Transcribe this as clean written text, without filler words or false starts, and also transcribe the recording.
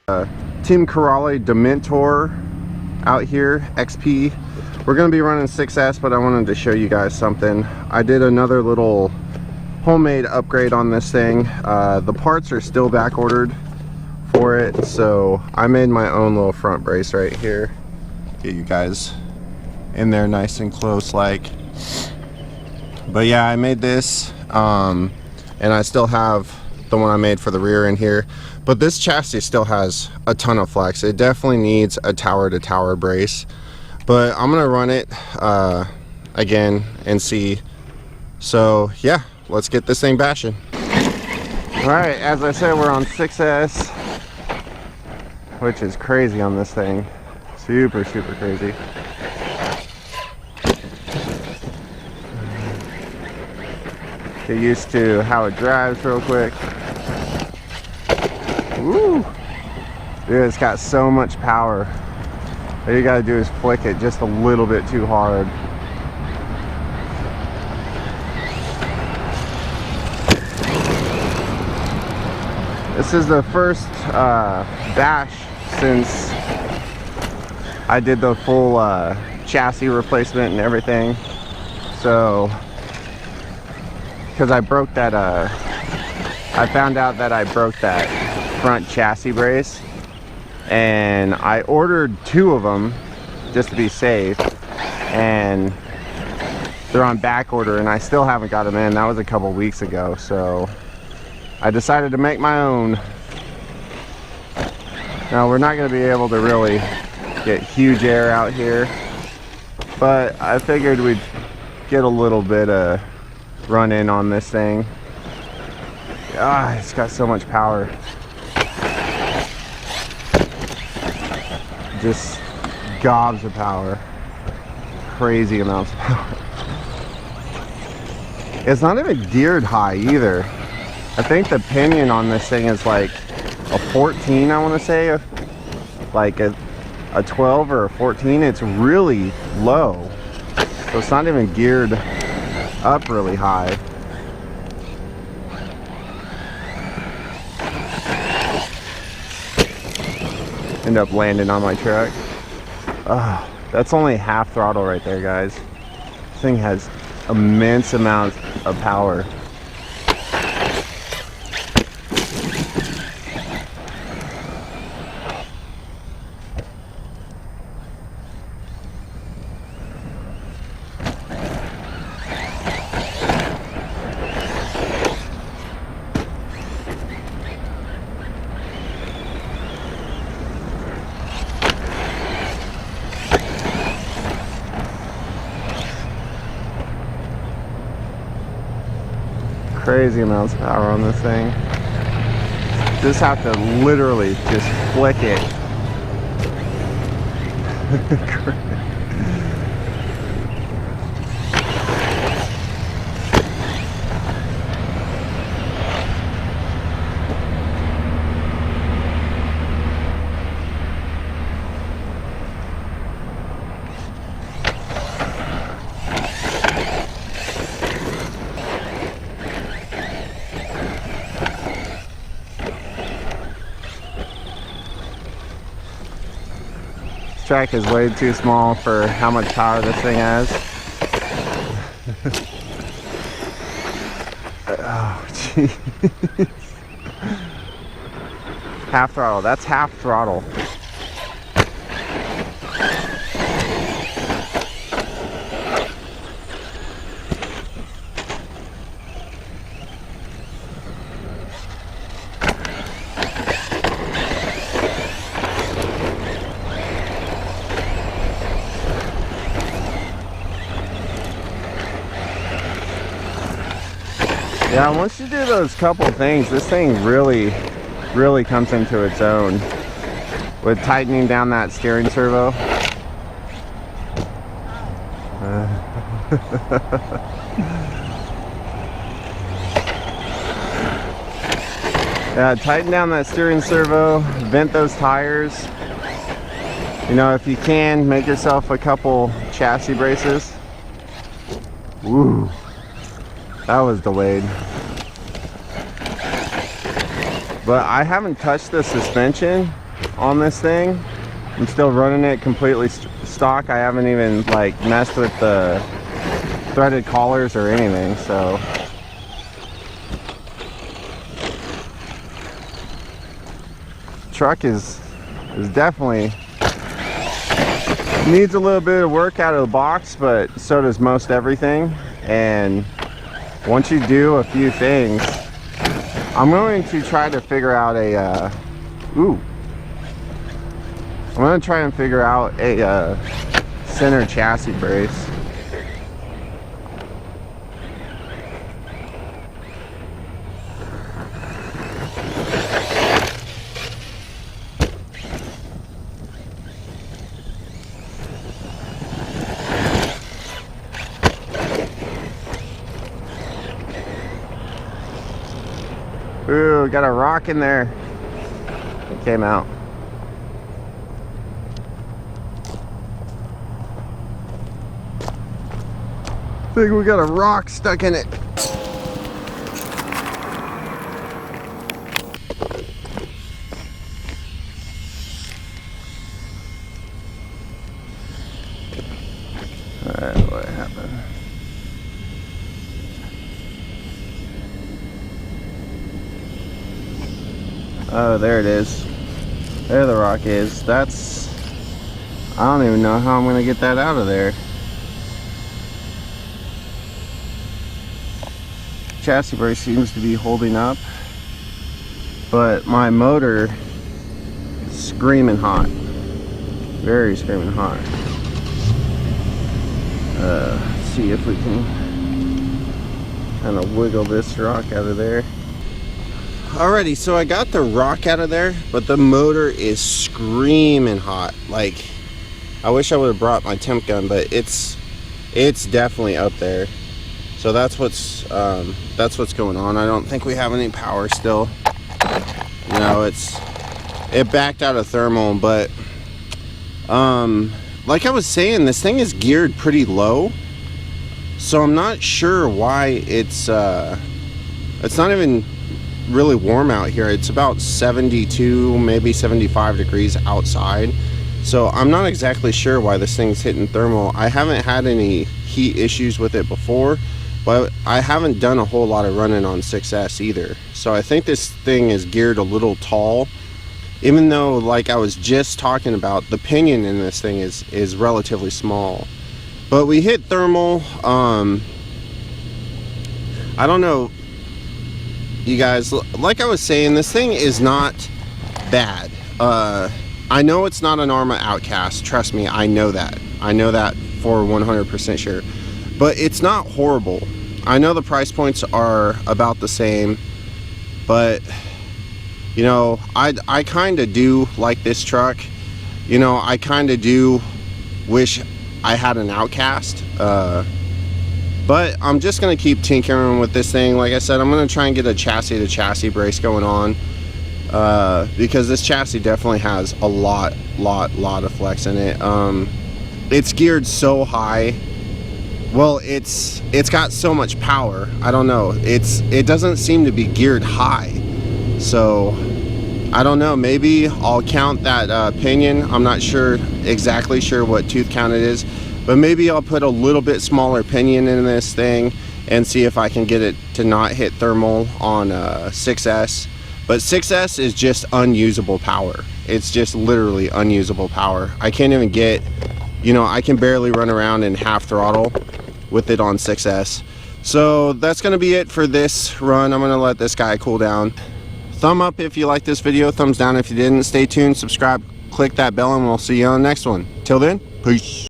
Team K.O.R.H Dementor out here, XP. We're going to be running 6S, but I wanted to show you guys something. I did another little homemade upgrade on this thing. The parts are still back ordered for it, so I made my own little front brace right here. Get you guys in there nice and close like. But yeah, I made this, and I still have the one I made for the rear in here. But this chassis still has a ton of flex. It definitely needs a tower to tower brace, but I'm gonna run it again and see. So yeah, let's get this thing bashing. All right, as I said, we're on 6S, which is crazy on this thing. Super crazy. Get used to how it drives real quick. Woo! Dude, it's got so much power. All you gotta do is flick it just a little bit too hard. This is the first bash since I did the full chassis replacement and everything. So, because I broke that, I found out that I broke that front chassis brace, and I ordered 2 of them just to be safe, and they're on back order, and I still haven't got them in. That was a couple weeks ago, so I decided to make my own. Now, we're not going to be able to really get huge air out here, but I figured we'd get a little bit of run in on this thing. It's got so much power. Just gobs of power. Crazy amounts of power. It's not even geared high either. I think the pinion on this thing is like a 14, I want to say. Like a 12 or a 14. It's really low. So it's not even geared up really high. End up landing on my truck. That's only half throttle right there, guys. This thing has immense amounts of power. Crazy amounts of power on this thing. Just have to literally just flick it. This track is way too small for how much power this thing has. Oh, jeez. Half throttle. That's half throttle. Yeah, once you do those couple things, this thing really comes into its own with tightening down that steering servo. Yeah, tighten down that steering servo, vent those tires. You know, if you can, make yourself a couple chassis braces. Woo. That was delayed. But I haven't touched the suspension on this thing. I'm still running it completely stock. I haven't even like messed with the threaded collars or anything, so truck is definitely needs a little bit of work out of the box, but so does most everything. And once you do a few things, I'm going to try to figure out a I'm going to try and figure out a center chassis brace. Ooh, got a rock in there. It came out. I think we got a rock stuck in it. Alright, what happened? Oh, there it is. There the rock is. That's... I don't even know how I'm gonna get that out of there. Chassis brace seems to be holding up, but my motor is screaming hot. Very screaming hot. Let's see if we can kind of wiggle this rock out of there. Alrighty, so I got the rock out of there, but the motor is screaming hot. Like, I wish I would have brought my temp gun, but it's definitely up there. So that's what's going on. I don't think we have any power still. You know, it backed out of thermal, but like I was saying, this thing is geared pretty low, so I'm not sure why it's not even really warm out here. It's about 72, maybe 75 degrees outside, so I'm not exactly sure why this thing's hitting thermal. I haven't had any heat issues with it before, but I haven't done a whole lot of running on 6S either, so I think this thing is geared a little tall, even though, like I was just talking about, the pinion in this thing is relatively small. But we hit thermal. I don't know, you guys, like I was saying, this thing is not bad. I know it's not an Arrma Outcast, trust me, I know that for 100% sure, but it's not horrible. I know the price points are about the same, but you know, I kind of do like this truck. You know, I kind of do wish I had an Outcast, but I'm just gonna keep tinkering with this thing. Like I said, I'm gonna try and get a chassis to chassis brace going on, because this chassis definitely has a lot of flex in it. It's geared so high. Well, it's got so much power. I don't know, it doesn't seem to be geared high, so I don't know, maybe I'll count that pinion. I'm not exactly sure what tooth count it is, but maybe I'll put a little bit smaller pinion in this thing and see if I can get it to not hit thermal on 6S. But 6S is just unusable power. It's just literally unusable power. I can't even get, you know, I can barely run around in half throttle with it on 6S. So that's gonna be it for this run. I'm gonna let this guy cool down. Thumb up if you liked this video, thumbs down if you didn't. Stay tuned, subscribe, click that bell, and we'll see you on the next one. Till then, peace.